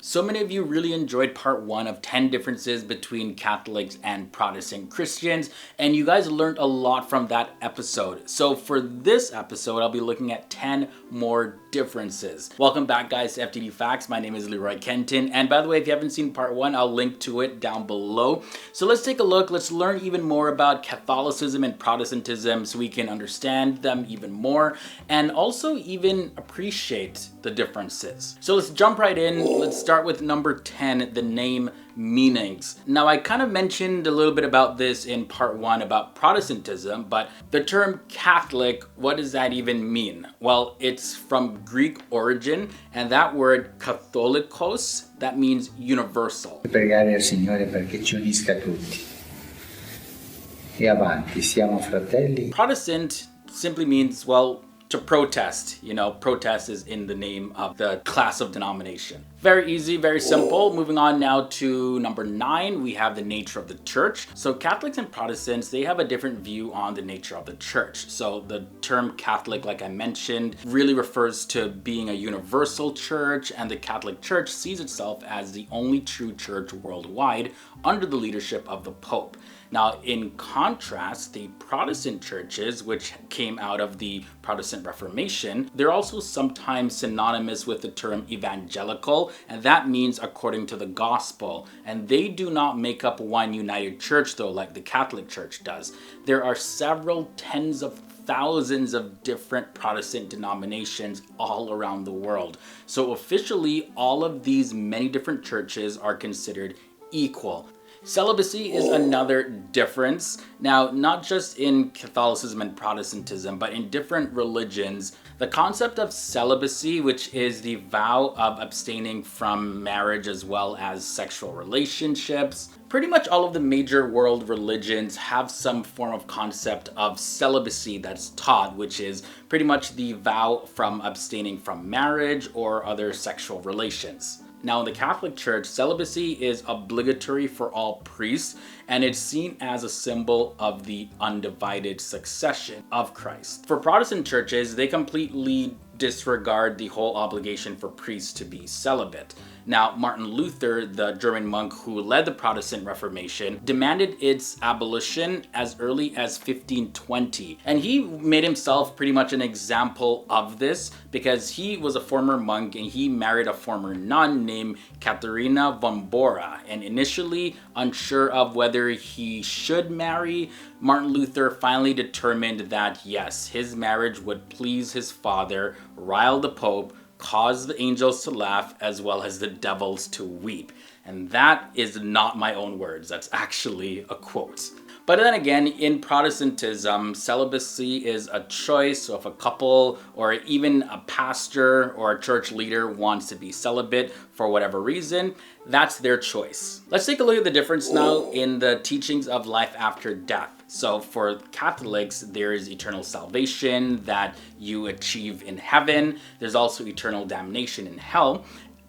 So many of you really enjoyed part 1 of 10 differences between Catholics and Protestant Christians, and you guys learned a lot from that episode. So for this episode, I'll be looking at 10 more differences. Welcome back, guys, to FTD Facts. My name is Leroy Kenton, and by the way, if you haven't seen part 1, I'll link to it down below. So let's take a look. Let's learn even more about Catholicism and Protestantism so we can understand them even more and also even appreciate the differences. So let's jump right in. Let's start with number 10, the name meanings. Now, I kind of mentioned a little bit about this in part 1 about Protestantism, but the term Catholic, what does that even mean? Well, it's from Greek origin, and that word katholikos, that means universal. Pregare al Signore perché ci unisca tutti. E avanti, siamo fratelli. Protestant simply means, well, to protest. You know, protest is in the name of the class of denomination. Very easy, very simple. Moving on now to number 9, we have the nature of the church. So Catholics and Protestants, they have a different view on the nature of the church. So the term Catholic, like I mentioned, really refers to being a universal church, and the Catholic Church sees itself as the only true church worldwide under the leadership of the Pope. Now, in contrast, the Protestant churches, which came out of the Protestant Reformation, they're also sometimes synonymous with the term evangelical, and that means according to the gospel. And they do not make up one united church, though, like the Catholic Church does. There are several tens of thousands of different Protestant denominations all around the world. So officially, all of these many different churches are considered equal. Celibacy is another difference. Now, not just in Catholicism and Protestantism, but in different religions, the concept of celibacy, which is the vow of abstaining from marriage as well as sexual relationships, pretty much all of the major world religions have some form of concept of celibacy that's taught, which is pretty much the vow from abstaining from marriage or other sexual relations. Now, in the Catholic Church, celibacy is obligatory for all priests, and it's seen as a symbol of the undivided succession of Christ. For Protestant churches, they completely disregard the whole obligation for priests to be celibate. Now, Martin Luther, the German monk who led the Protestant Reformation, demanded its abolition as early as 1520. And he made himself pretty much an example of this because he was a former monk and he married a former nun named Katharina von Bora. And initially unsure of whether he should marry, Martin Luther finally determined that yes, his marriage would please his father, rile the Pope, cause the angels to laugh as well as the devils to weep. And that is not my own words, that's actually a quote. But then again, in Protestantism, celibacy is a choice. So if a couple or even a pastor or a church leader wants to be celibate for whatever reason, that's their choice. Let's take a look at the difference now in the teachings of life after death. So for Catholics, there is eternal salvation that you achieve in heaven. There's also eternal damnation in hell.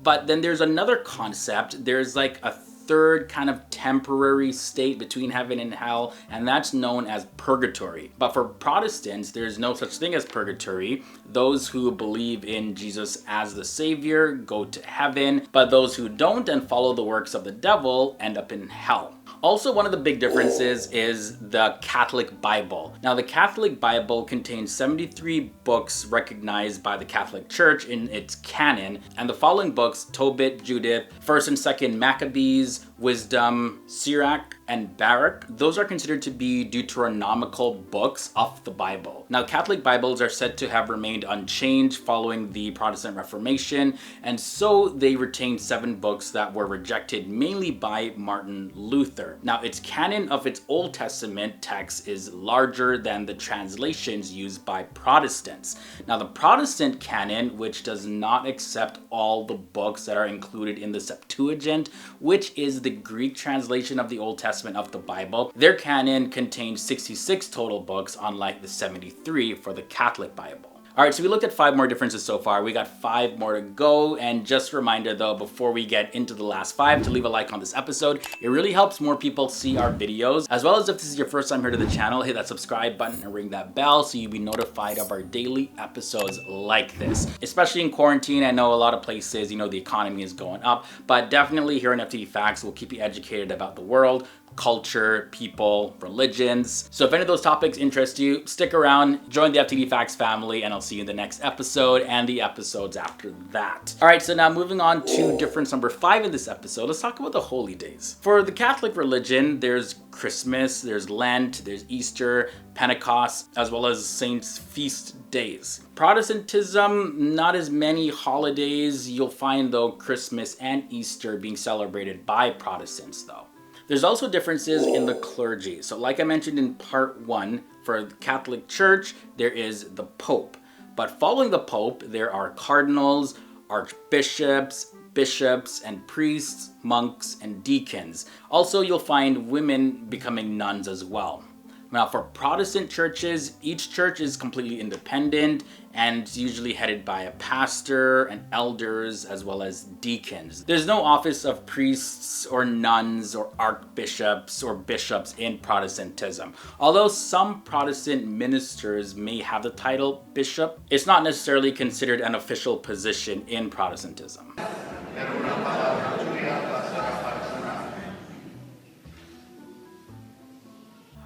But then there's another concept. There's like a third kind of temporary state between heaven and hell, and that's known as purgatory. But for Protestants, there's no such thing as purgatory. Those who believe in Jesus as the Savior go to heaven, but those who don't and follow the works of the devil end up in hell. Also, one of the big differences is the Catholic Bible. Now, the Catholic Bible contains 73 books recognized by the Catholic Church in its canon, and the following books, Tobit, Judith, 1st and 2nd Maccabees, Wisdom, Sirach, and Baruch, those are considered to be Deuteronomical books of the Bible. Now, Catholic Bibles are said to have remained unchanged following the Protestant Reformation, and so they retained 7 books that were rejected mainly by Martin Luther. Now, its canon of its Old Testament text is larger than the translations used by Protestants. Now, the Protestant canon, which does not accept all the books that are included in the Septuagint, which is the Greek translation of the Old Testament of the Bible, their canon contains 66 total books, unlike the 73 for the Catholic Bible. All right, so we looked at 5 more differences so far. We got 5 more to go. And just a reminder though, before we get into the last 5, to leave a like on this episode. It really helps more people see our videos. As well as if this is your first time here to the channel, hit that subscribe button and ring that bell so you'll be notified of our daily episodes like this. Especially in quarantine, I know a lot of places, the economy is going up, but definitely here on FTD Facts, we'll keep you educated about the world, culture, people, religions. So if any of those topics interest you, stick around, join the FTD Facts family, and I'll see you in the next episode and the episodes after that. All right, so now moving on to difference number 5 in this episode, let's talk about the holy days. For the Catholic religion, there's Christmas, there's Lent, there's Easter, Pentecost, as well as saints' feast days. Protestantism, not as many holidays. You'll find though Christmas and Easter being celebrated by Protestants though. There's also differences in the clergy. So like I mentioned in part 1, for the Catholic Church, there is the Pope. But following the Pope, there are cardinals, archbishops, bishops, and priests, monks, and deacons. Also, you'll find women becoming nuns as well. Now, for Protestant churches, each church is completely independent and usually headed by a pastor and elders as well as deacons. There's no office of priests or nuns or archbishops or bishops in Protestantism. Although some Protestant ministers may have the title bishop, it's not necessarily considered an official position in Protestantism.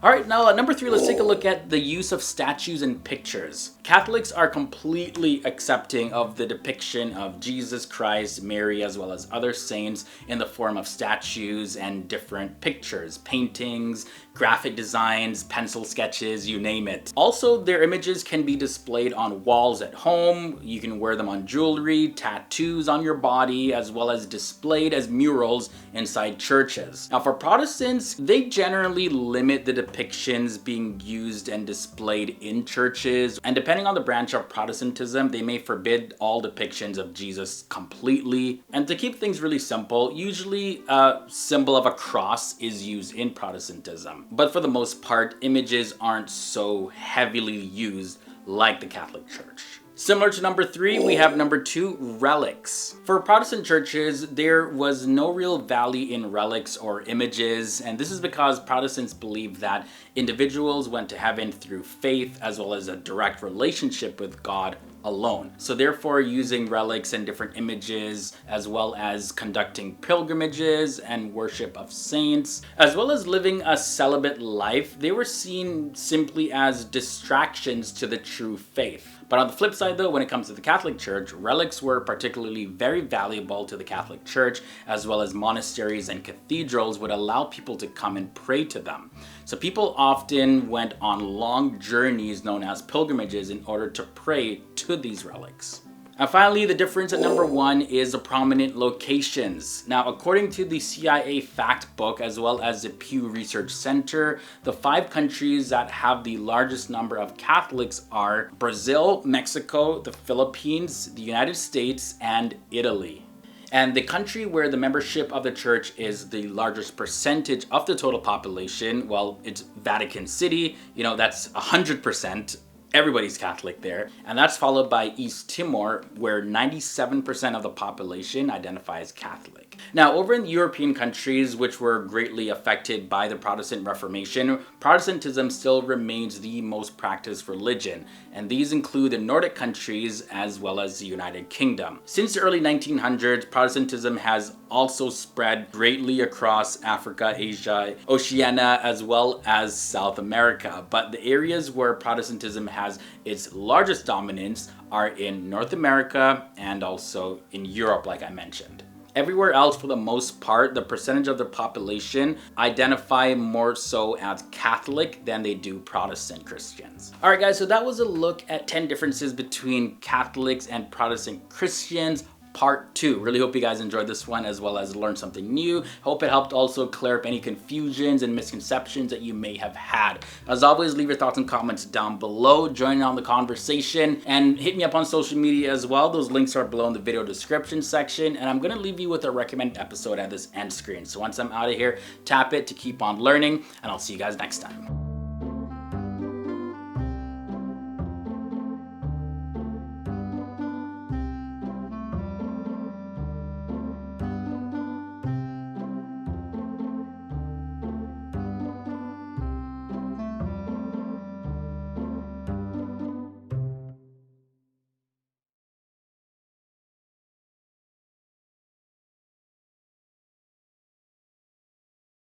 All right, now at number 3, let's take a look at the use of statues and pictures. Catholics are completely accepting of the depiction of Jesus Christ, Mary, as well as other saints in the form of statues and different pictures, paintings, graphic designs, pencil sketches, you name it. Also, their images can be displayed on walls at home. You can wear them on jewelry, tattoos on your body, as well as displayed as murals inside churches. Now, for Protestants, they generally limit the depictions being used and displayed in churches, and depending on the branch of Protestantism, they may forbid all depictions of Jesus completely. And to keep things really simple, usually a symbol of a cross is used in Protestantism. But for the most part, images aren't so heavily used like the Catholic Church. Similar to number 3, we have number 2, relics. For Protestant churches, there was no real value in relics or images, and this is because Protestants believe that individuals went to heaven through faith as well as a direct relationship with God alone. So therefore, using relics and different images, as well as conducting pilgrimages and worship of saints, as well as living a celibate life, they were seen simply as distractions to the true faith. But on the flip side though, when it comes to the Catholic Church, relics were particularly very valuable to the Catholic Church, as well as monasteries and cathedrals would allow people to come and pray to them. So people often went on long journeys known as pilgrimages in order to pray to these relics. And finally, the difference at number 1 is the prominent locations. Now, according to the CIA Fact Book, as well as the Pew Research Center, the 5 countries that have the largest number of Catholics are Brazil, Mexico, the Philippines, the United States, and Italy. And the country where the membership of the church is the largest percentage of the total population, well, it's Vatican City. That's 100%. Everybody's Catholic there. And that's followed by East Timor, where 97% of the population identifies Catholic. Now, over in European countries, which were greatly affected by the Protestant Reformation, Protestantism still remains the most practiced religion. And these include the Nordic countries as well as the United Kingdom. Since the early 1900s, Protestantism has also spread greatly across Africa, Asia, Oceania, as well as South America. But the areas where Protestantism has its largest dominance are in North America and also in Europe, like I mentioned. Everywhere else, for the most part, the percentage of the population identify more so as Catholic than they do Protestant Christians. All right, guys, so that was a look at 10 differences between Catholics and Protestant Christians. Part 2. Really hope you guys enjoyed this one as well as learned something new. Hope it helped also clear up any confusions and misconceptions that you may have had. As always, leave your thoughts and comments down below. Join in on the conversation and hit me up on social media as well. Those links are below in the video description section. And I'm going to leave you with a recommended episode at this end screen. So once I'm out of here, tap it to keep on learning, and I'll see you guys next time.